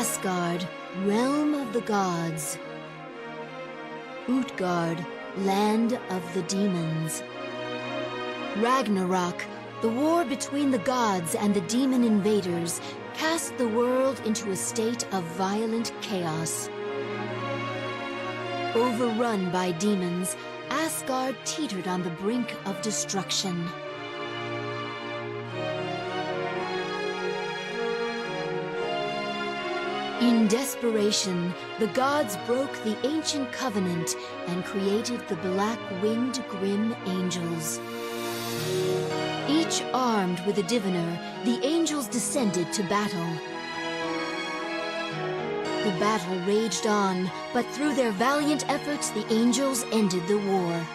Asgard, realm of the gods. Utgard, land of the demons. Ragnarok, the war between the gods and the demon invaders, cast the world into a state of violent chaos. Overrun by demons, Asgard teetered on the brink of destruction. In desperation, the gods broke the ancient covenant and created the black-winged Grim Angels. Each armed with a diviner, the angels descended to battle. The battle raged on, but through their valiant efforts, the angels ended the war.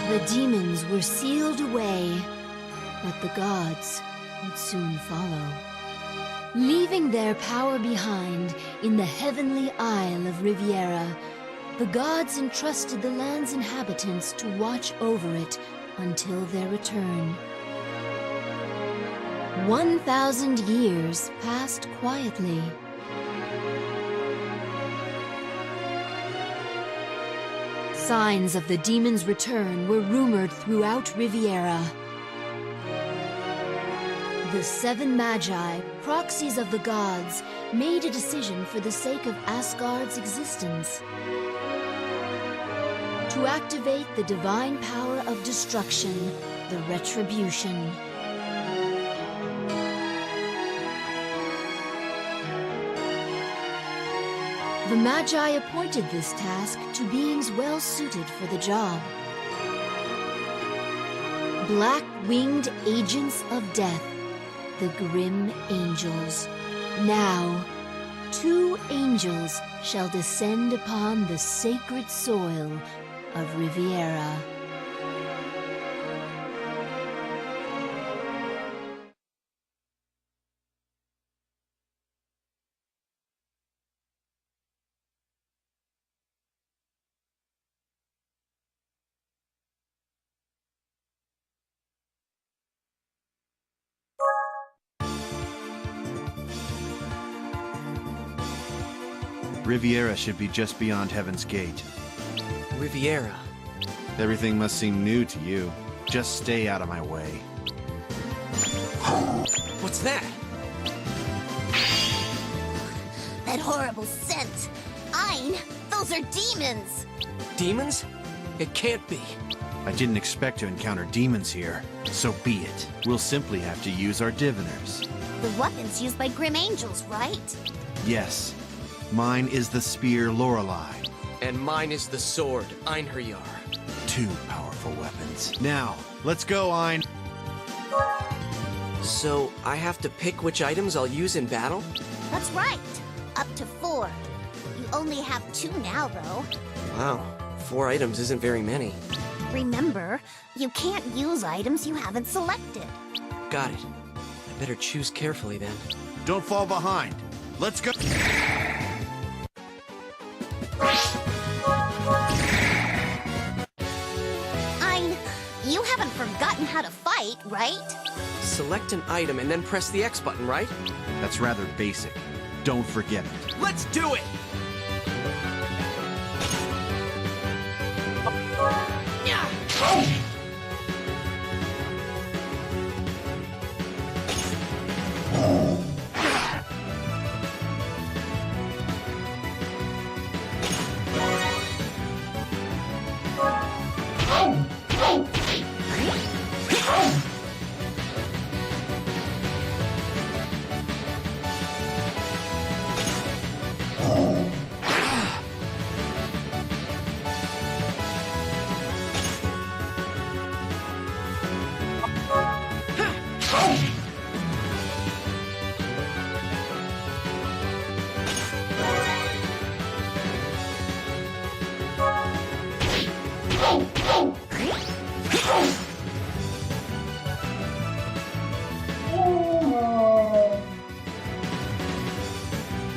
The demons were sealed away, but the gods would soon follow. Leaving their power behind in the heavenly isle of Riviera, the gods entrusted the land's inhabitants to watch over it until their return. 1,000 years passed quietly. Signs of the demons' return were rumored throughout Riviera. The 7 Magi, proxies of the gods, made a decision for the sake of Asgard's existence. To activate the divine power of destruction, the Retribution. The Magi appointed this task to beings well suited for the job. Black-winged agents of death, the Grim Angels. Now, 2 angels shall descend upon the sacred soil of Riviera. Riviera should be just beyond Heaven's Gate. Riviera. Everything must seem new to you. Just stay out of my way. What's that? That horrible scent! Ein, those are demons! Demons? It can't be. I didn't expect to encounter demons here. So be it. We'll simply have to use our diviners. The weapons used by Grim Angels, right? Yes. Mine is the spear Lorelei. And mine is the sword, Einherjar. 2 powerful weapons. Now, let's go, Ein. So, I have to pick which items I'll use in battle? That's right! Up to 4. You only have 2 now, though. Wow, 4 items isn't very many. Remember, you can't use items you haven't selected. Got it. I better choose carefully then. Don't fall behind. Let's go. Ein, you haven't forgotten how to fight, right? Select an item and then press the X button, right? That's rather basic. Don't forget it. Let's do it!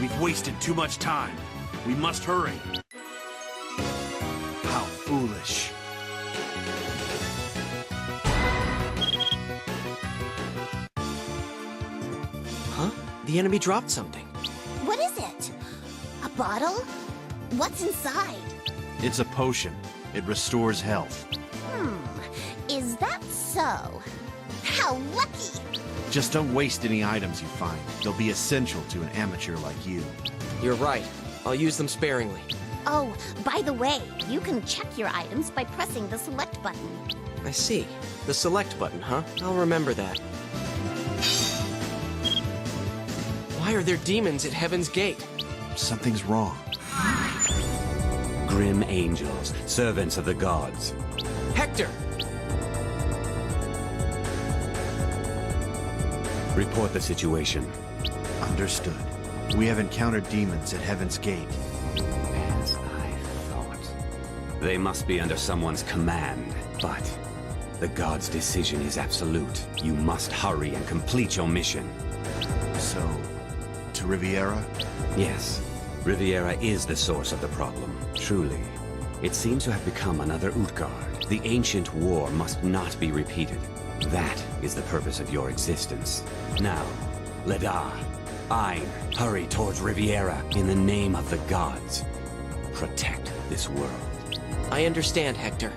We've wasted too much time. We must hurry. How foolish. The enemy dropped something. What is it? A bottle? What's inside? It's a potion. It restores health. Is that so? How lucky! Just don't waste any items you find. They'll be essential to an amateur like you. You're right. I'll use them sparingly. Oh, by the way, you can check your items by pressing the select button. I see. The select button, huh? I'll remember that. Why are there demons at Heaven's Gate? Something's wrong. Grim angels, servants of the gods. Hector! Report the situation. Understood. We have encountered demons at Heaven's Gate. As I thought. They must be under someone's command, but the god's decision is absolute. You must hurry and complete your mission. So, to Riviera? Yes, Riviera is the source of the problem. Truly. It seems to have become another Utgard. The ancient war must not be repeated. That is the purpose of your existence. Now, Ledar, Ein, hurry towards Riviera in the name of the gods. Protect this world. I understand, Hector.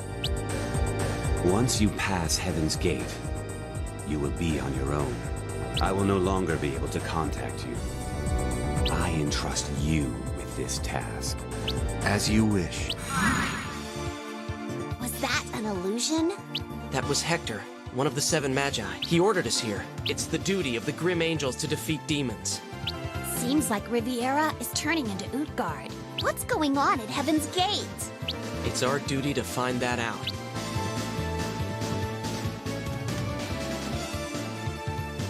Once you pass Heaven's Gate, you will be on your own. I will no longer be able to contact you. I entrust you with this task. As you wish. Was that an illusion? That was Hector, one of the 7 Magi. He ordered us here. It's the duty of the Grim Angels to defeat demons. Seems like Riviera is turning into Utgard. What's going on at Heaven's Gate? It's our duty to find that out.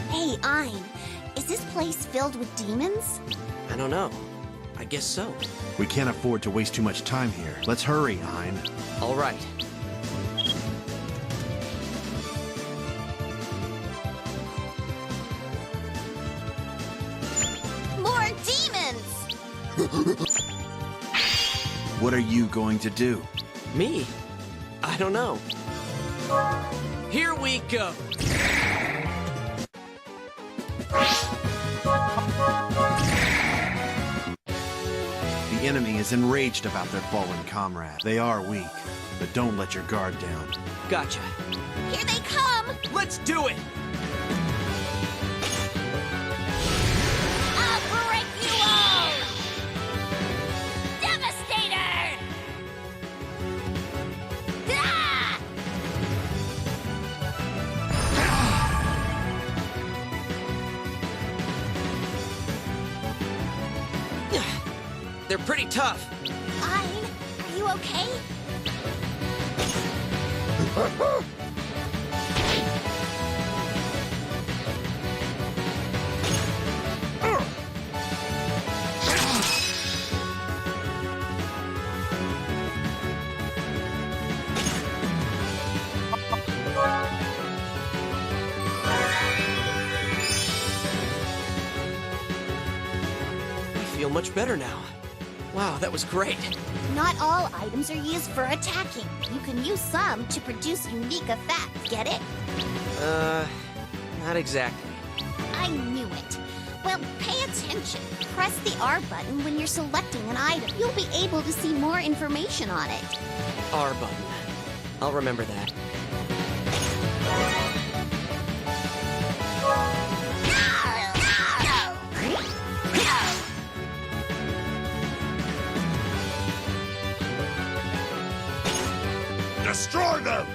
Hey, Ein, is this place filled with demons? I don't know. I guess so. We can't afford to waste too much time here. Let's hurry, Ein. All right. More demons! What are you going to do? Me? I don't know. Here we go! The enemy is enraged about their fallen comrade. They are weak, but don't let your guard down. Gotcha. Here they come! Let's do it! I'll break you all! Devastator! Ah! They're pretty tough. Ein, are you okay? I feel much better now. Wow, that was great. Not all items are used for attacking. You can use some to produce unique effects, get it? Not exactly. I knew it. Well, pay attention. Press the R button when you're selecting an item. You'll be able to see more information on it. R button. I'll remember that. Destroy them!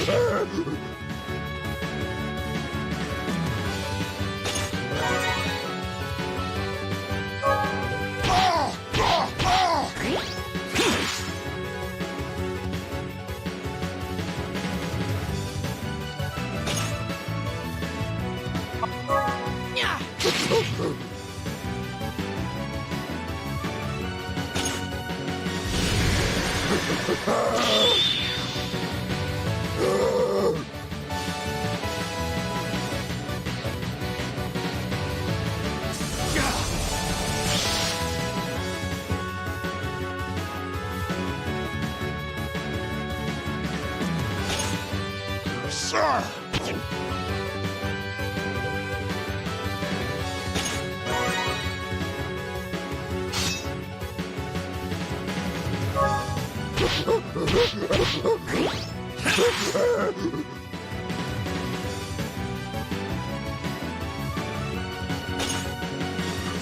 Sir!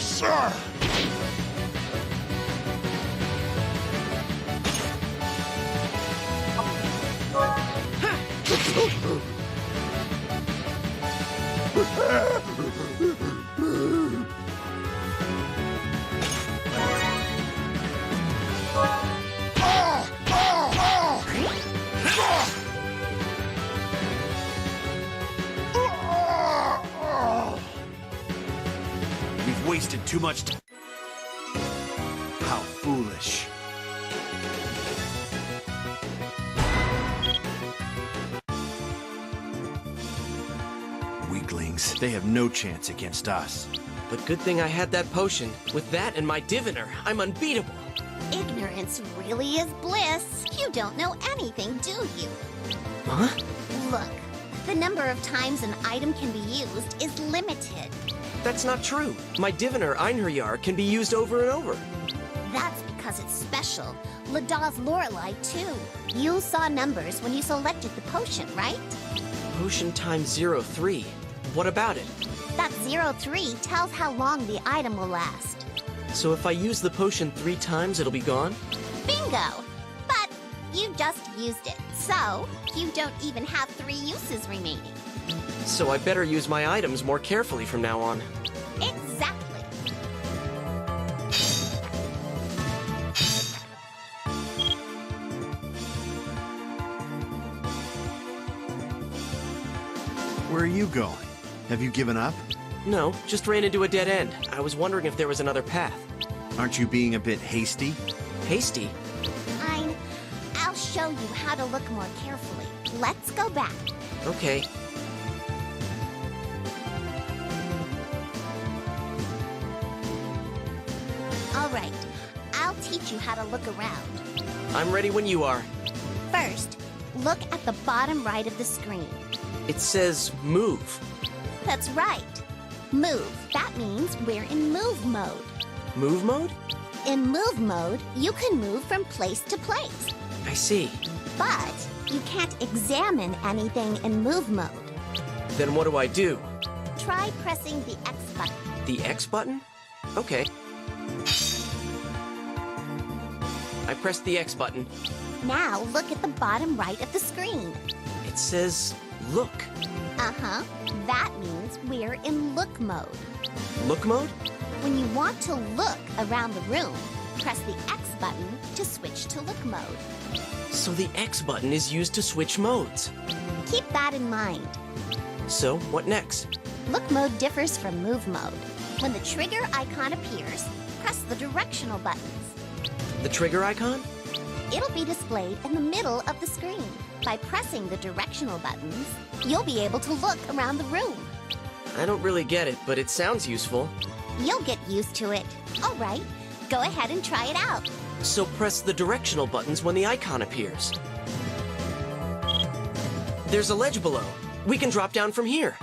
Sir! We've wasted too much time. How foolish. Weaklings. They have no chance against us. But good thing I had that potion. With that and my diviner, I'm unbeatable. Ignorance really is bliss. You don't know anything, do you? Huh? Look, the number of times an item can be used is limited. That's not true. My diviner, Einherjar, can be used over and over. That's because it's special. Ladaw's Lorelei, too. You saw numbers when you selected the potion, right? Potion times 03. What about it? That 03 tells how long the item will last. So if I use the potion 3 times, it'll be gone? Bingo! But you just used it, so you don't even have 3 uses remaining. So I better use my items more carefully from now on. Exactly. Where are you going? Have you given up? No, just ran into a dead end. I was wondering if there was another path. Aren't you being a bit hasty? Hasty? I'll show you how to look more carefully. Let's go back. Okay. All right, I'll teach you how to look around. I'm ready when you are. First, look at the bottom right of the screen. It says move. That's right. Move. That means we're in move mode. Move mode? In move mode, you can move from place to place. I see. But you can't examine anything in move mode. Then what do I do? Try pressing the X button. The X button? Okay. I pressed the X button. Now look at the bottom right of the screen. It says look. Uh-huh. That means we're in look mode. Look mode? When you want to look around the room, press the X button to switch to look mode. So the X button is used to switch modes. Keep that in mind. So what next? Look mode differs from move mode. When the trigger icon appears, press the directional buttons. The trigger icon? It'll be displayed in the middle of the screen. By pressing the directional buttons, you'll be able to look around the room. I don't really get it, but it sounds useful. You'll get used to it. All right, go ahead and try it out. So press the directional buttons when the icon appears. There's a ledge below. We can drop down from here.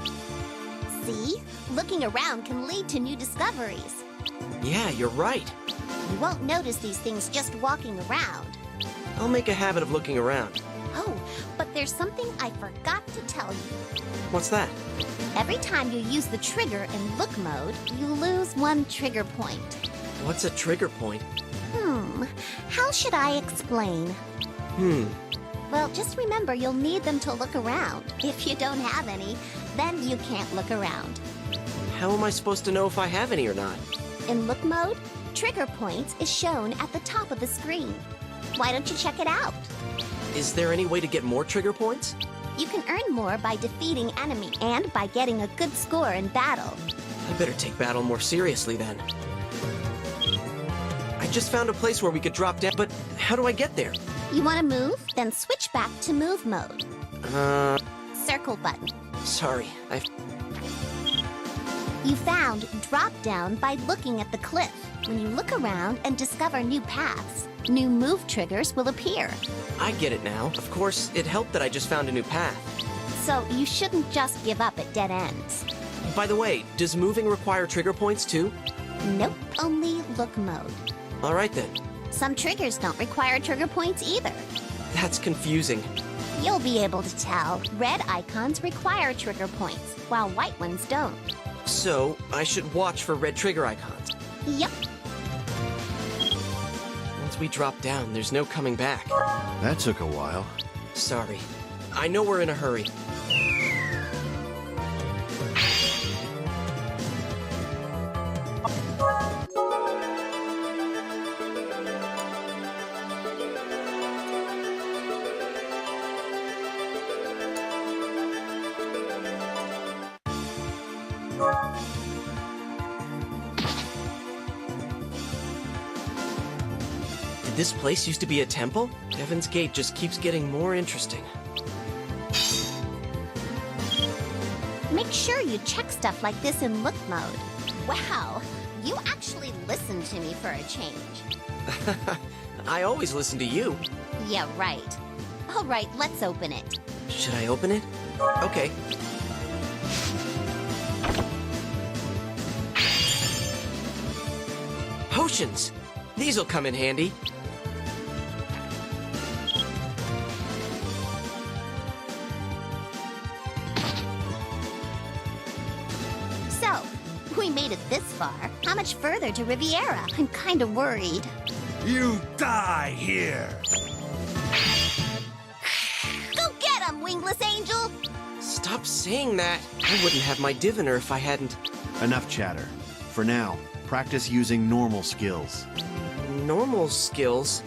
See? Looking around can lead to new discoveries. Yeah, you're right. You won't notice these things just walking around. I'll make a habit of looking around. Oh, but there's something I forgot to tell you. What's that? Every time you use the trigger in look mode, you lose 1 trigger point. What's a trigger point? How should I explain? Well, just remember you'll need them to look around. If you don't have any, then you can't look around. How am I supposed to know if I have any or not? In look mode, trigger points is shown at the top of the screen. Why don't you check it out? Is there any way to get more trigger points? You can earn more by defeating enemy and by getting a good score in battle. I better take battle more seriously then. I just found a place where we could drop down, but how do I get there? You want to move? Then switch back to move mode. Circle button. Sorry, You found drop down by looking at the cliff. When you look around and discover new paths, new move triggers will appear. I get it now. Of course, it helped that I just found a new path. So you shouldn't just give up at dead ends. By the way, does moving require trigger points too? Nope, only look mode. Alright then. Some triggers don't require trigger points either. That's confusing. You'll be able to tell. Red icons require trigger points, while white ones don't. So, I should watch for red trigger icons. Yep. Once we drop down, there's no coming back. That took a while. Sorry. I know we're in a hurry. Did this place used to be a temple? Heaven's Gate just keeps getting more interesting. Make sure you check stuff like this in look mode. Wow, you actually listen to me for a change. I always listen to you. Yeah, right. All right, let's open it. Should I open it? Okay. Potions! These'll come in handy. So, we made it this far. How much further to Riviera? I'm kinda worried. You die here! Go get him, wingless angel! Stop saying that. I wouldn't have my diviner if I hadn't. Enough chatter. For now, practice using normal skills. Normal skills?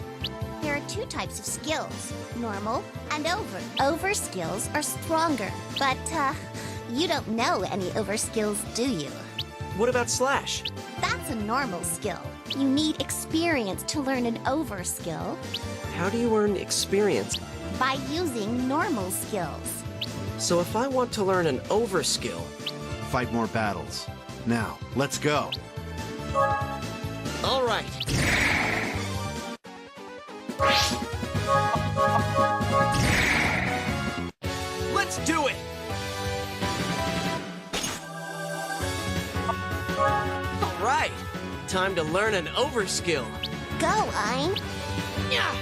There are two types of skills, normal and over. Over skills are stronger, but, you don't know any over skills, do you? What about Slash? That's a normal skill. You need experience to learn an over skill How do you earn experience? by using normal skills. So if I want to learn an over skill, Fight more battles. Now, let's go. all right. Let's do it! All right, time to learn an over skill. Go, Ein. Yeah.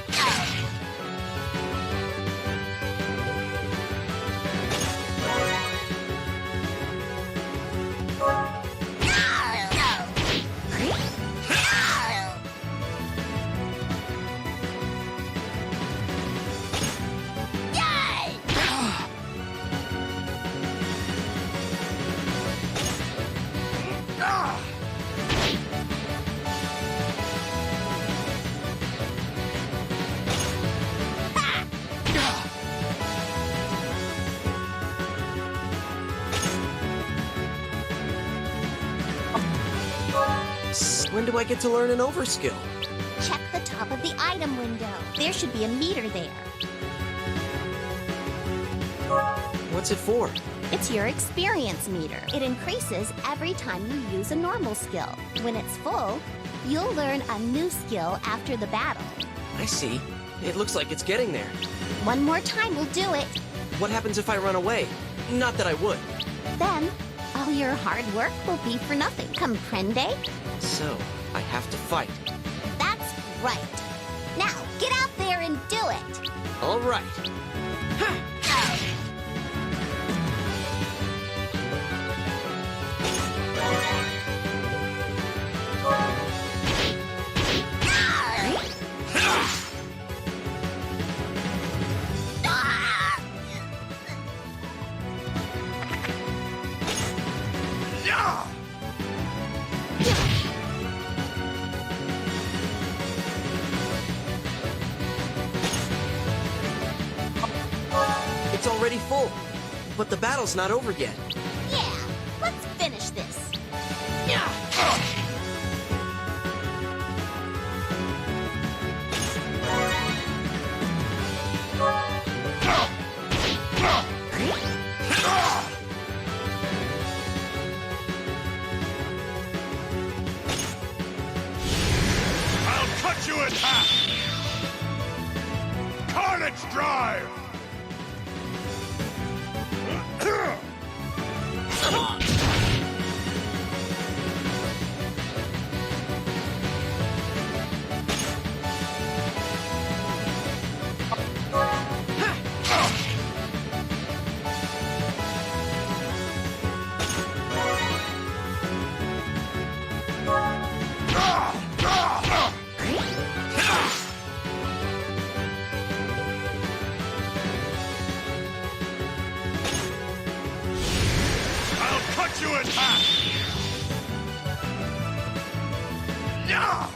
When do I get to learn an over skill? Check the top of the item window. There should be a meter there. What's it for? It's your experience meter. It increases every time you use a normal skill. When it's full, you'll learn a new skill after the battle. I see. It looks like it's getting there. One more time will do it. What happens if I run away? Not that I would. Then, all your hard work will be for nothing. Comprende? So, I have to fight. That's right. Now, get out there and do it. All right. It's already full. But the battle's not over yet. Yeah, let's finish this. I'll cut you in half! Carnage Drive! I'll cut you in half! Yeah!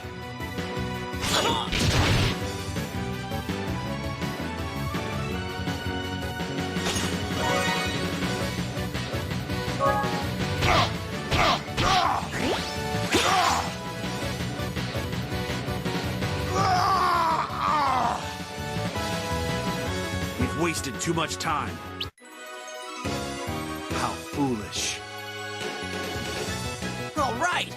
We've wasted too much time. How foolish. All right!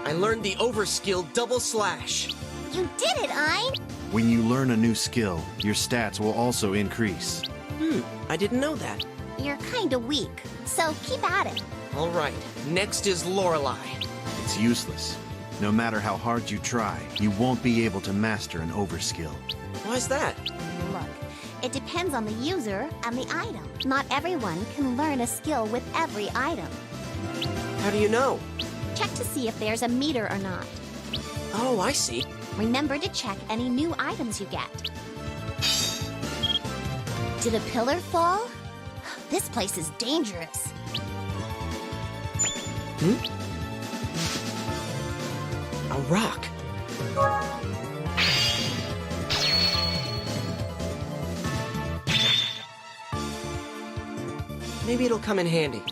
I learned the overskill double slash. You did it, Ein! When you learn a new skill, your stats will also increase. I didn't know that. You're kinda weak, so keep at it. All right, next is Lorelei. It's useless. No matter how hard you try, you won't be able to master an overskill. Why's that? Look, it depends on the user and the item. Not everyone can learn a skill with every item. How do you know? Check to see if there's a meter or not. Oh, I see. Remember to check any new items you get. Did a pillar fall? This place is dangerous. A rock. Maybe it'll come in handy.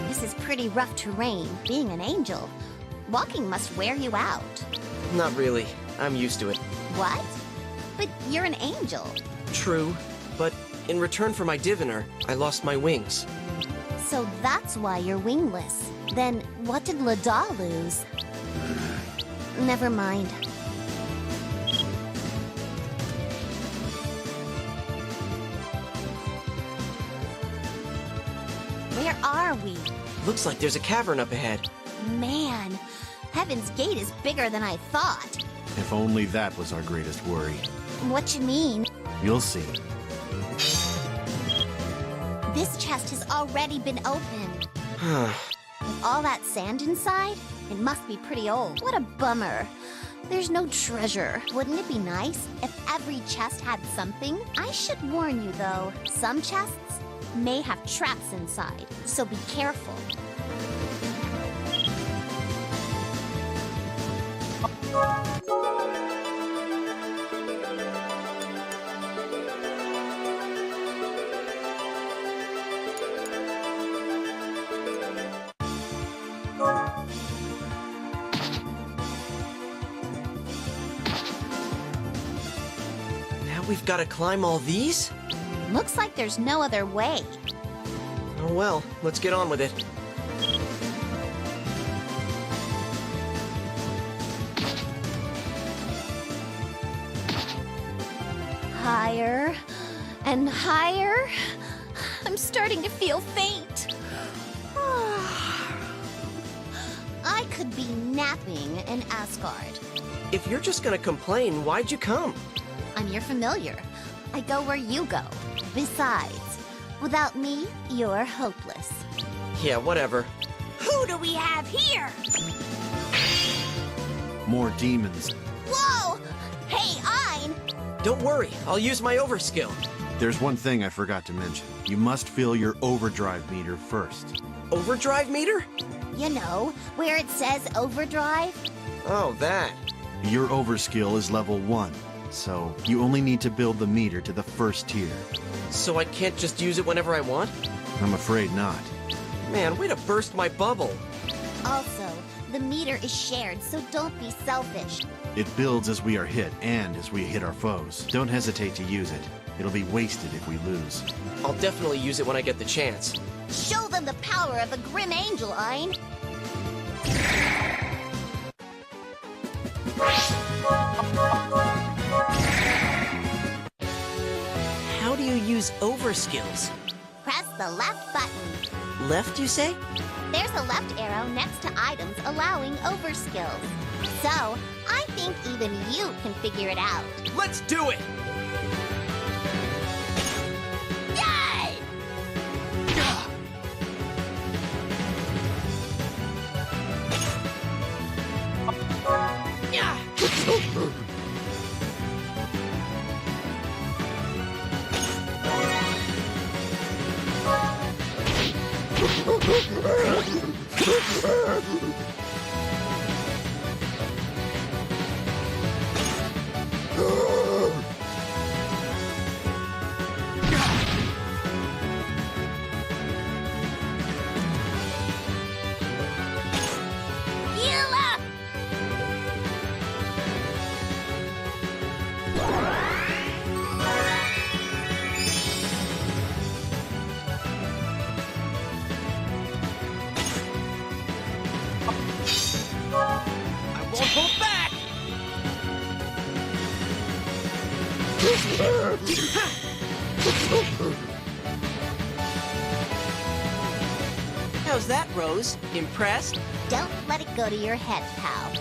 This is pretty rough terrain, being an angel. Walking must wear you out. Not really. I'm used to it. What? But you're an angel. True, but in return for my diviner, I lost my wings. So that's why you're wingless. Then what did Lada lose? Never mind. Where are we? Looks like there's a cavern up ahead. Man, Heaven's Gate is bigger than I thought. If only that was our greatest worry. What you mean? You'll see. This chest has already been opened. With all that sand inside, it must be pretty old. What a bummer. There's no treasure. Wouldn't it be nice if every chest had something? I should warn you, though. Some chests may have traps inside, so be careful. Now we've got to climb all these? Looks like there's no other way. Oh well, let's get on with it. Higher and higher. I'm starting to feel faint. I could be napping in Asgard. If you're just gonna complain, why'd you come? I'm your familiar. I go where you go. Besides, without me, you're hopeless. Yeah, whatever. Who do we have here? More demons. Whoa! Hey, Ein! Don't worry, I'll use my overskill. There's one thing I forgot to mention. You must fill your overdrive meter first. Overdrive meter? You know, where it says overdrive? Oh, that. Your overskill is level 1, so you only need to build the meter to the first tier. So I can't just use it whenever I want? I'm afraid not. Man, way to burst my bubble. Also, the meter is shared, so don't be selfish. It builds as we are hit and as we hit our foes. Don't hesitate to use it. It'll be wasted if we lose. I'll definitely use it when I get the chance. Show them the power of a Grim Angel, Ein. How do you use overskills? Press the left button. Left, you say? There's a left arrow next to items allowing overskills. So, I think even you can figure it out. Let's do it! Yay! Heal up! I won't hold back! How's that, Rose? Impressed? Don't let it go to your head, pal.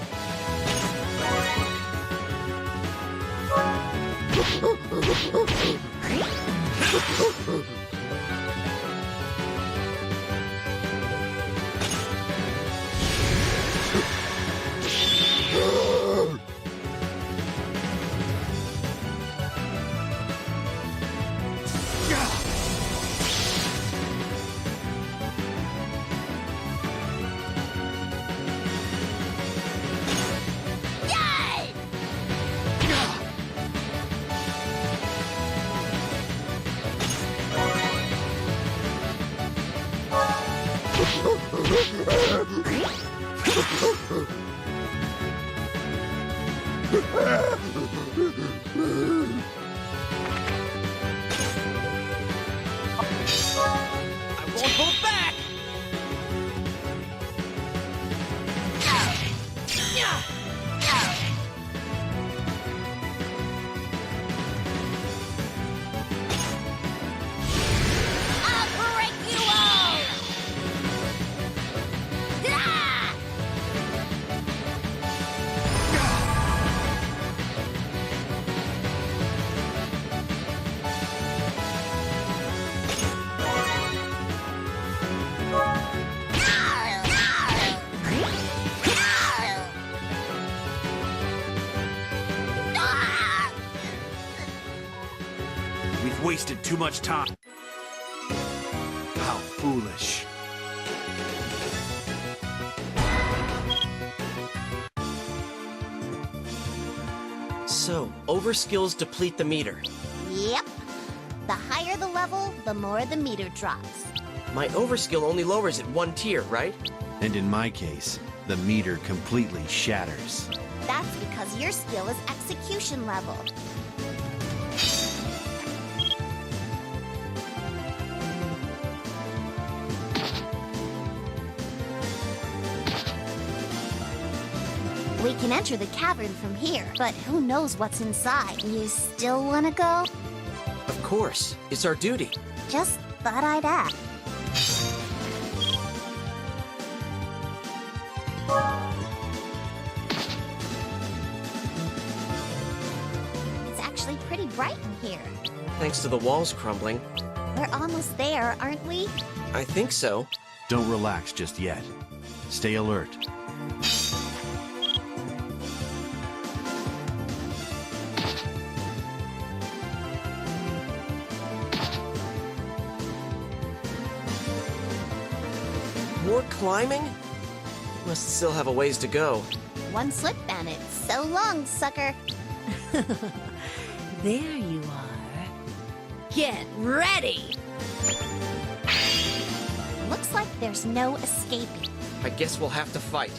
Yay! I won't hold back! I'll break you all! Ah! We've wasted too much time. How foolish. So, overskills deplete the meter. Yep. The higher the level, the more the meter drops. My overskill only lowers it 1 tier, right? And in my case, the meter completely shatters. That's because your skill is execution level. We can enter the cavern from here, but who knows what's inside? You still wanna go? Of course. It's our duty. Just thought I'd ask. It's actually pretty bright in here. Thanks to the walls crumbling. We're almost there, aren't we? I think so. Don't relax just yet. Stay alert. More climbing? Must still have a ways to go. One slip and it's so long, sucker. There you are. Get ready! Looks like there's no escaping. I guess we'll have to fight.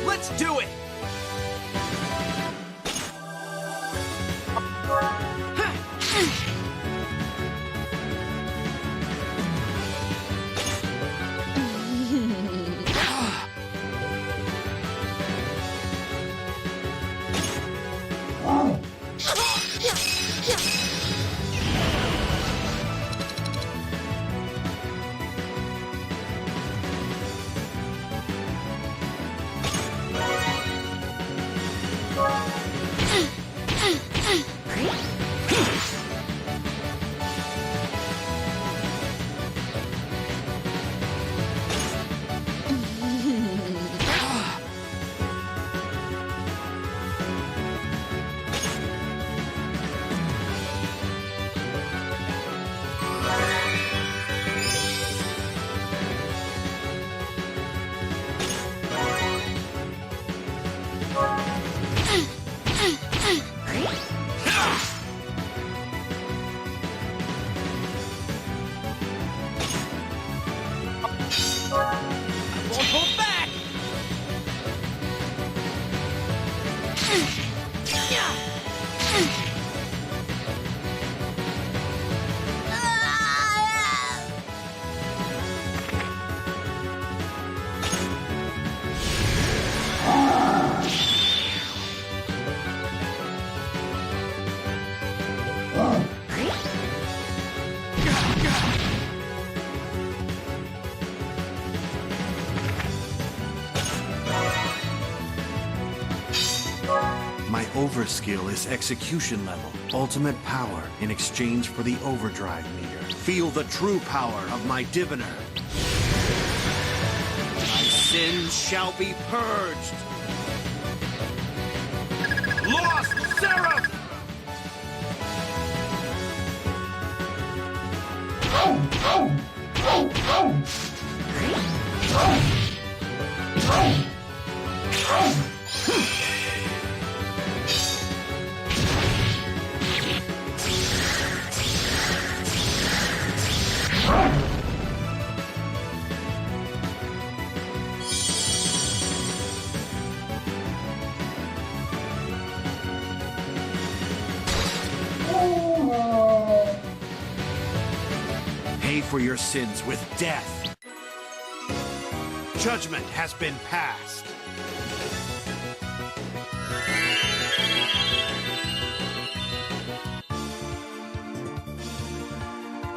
Let's do it! My overskill is execution level, ultimate power in exchange for the overdrive meter. Feel the true power of my diviner. My sins shall be purged. Lost Seraph! Pay for your sins with death. Judgment has been passed.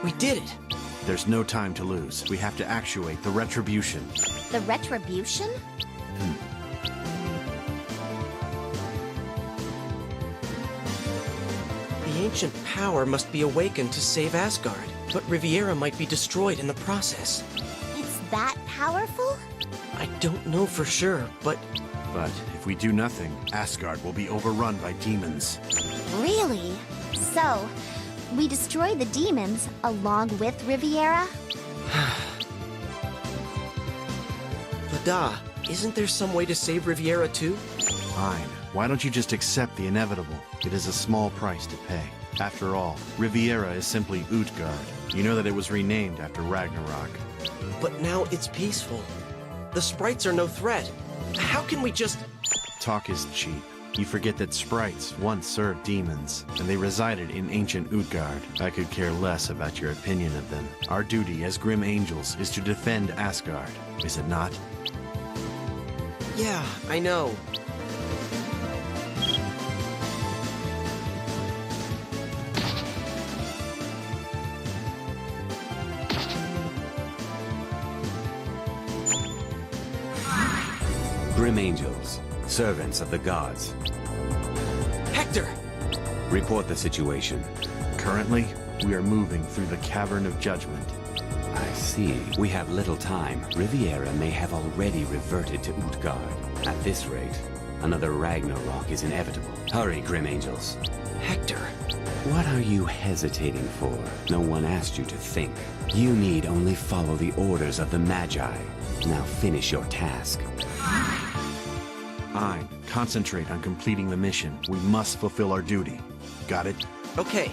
We did it! There's no time to lose. We have to actuate the retribution. The retribution? The ancient power must be awakened to save Asgard, but Riviera might be destroyed in the process. It's that powerful? I don't know for sure, but But if we do nothing, Asgard will be overrun by demons. Really? So, we destroy the demons along with Riviera? Vada, isn't there some way to save Riviera too? Fine. Why don't you just accept the inevitable? It is a small price to pay. After all, Riviera is simply Utgard. You know that it was renamed after Ragnarok. But now it's peaceful. The sprites are no threat. How can we just... Talk is cheap. You forget that sprites once served demons, and they resided in ancient Utgard. I could care less about your opinion of them. Our duty as Grim Angels is to defend Asgard, is it not? Yeah, I know. Grim Angels, servants of the gods. Hector! Report the situation. Currently, we are moving through the Cavern of Judgment. I see. We have little time. Riviera may have already reverted to Utgard. At this rate, Another Ragnarok is inevitable. Hurry, Grim Angels. Hector. What are you hesitating for? No one asked you to think. You need only follow the orders of the Magi. Now finish your task. Fine. Concentrate on completing the mission. We must fulfill our duty. Got it? Okay.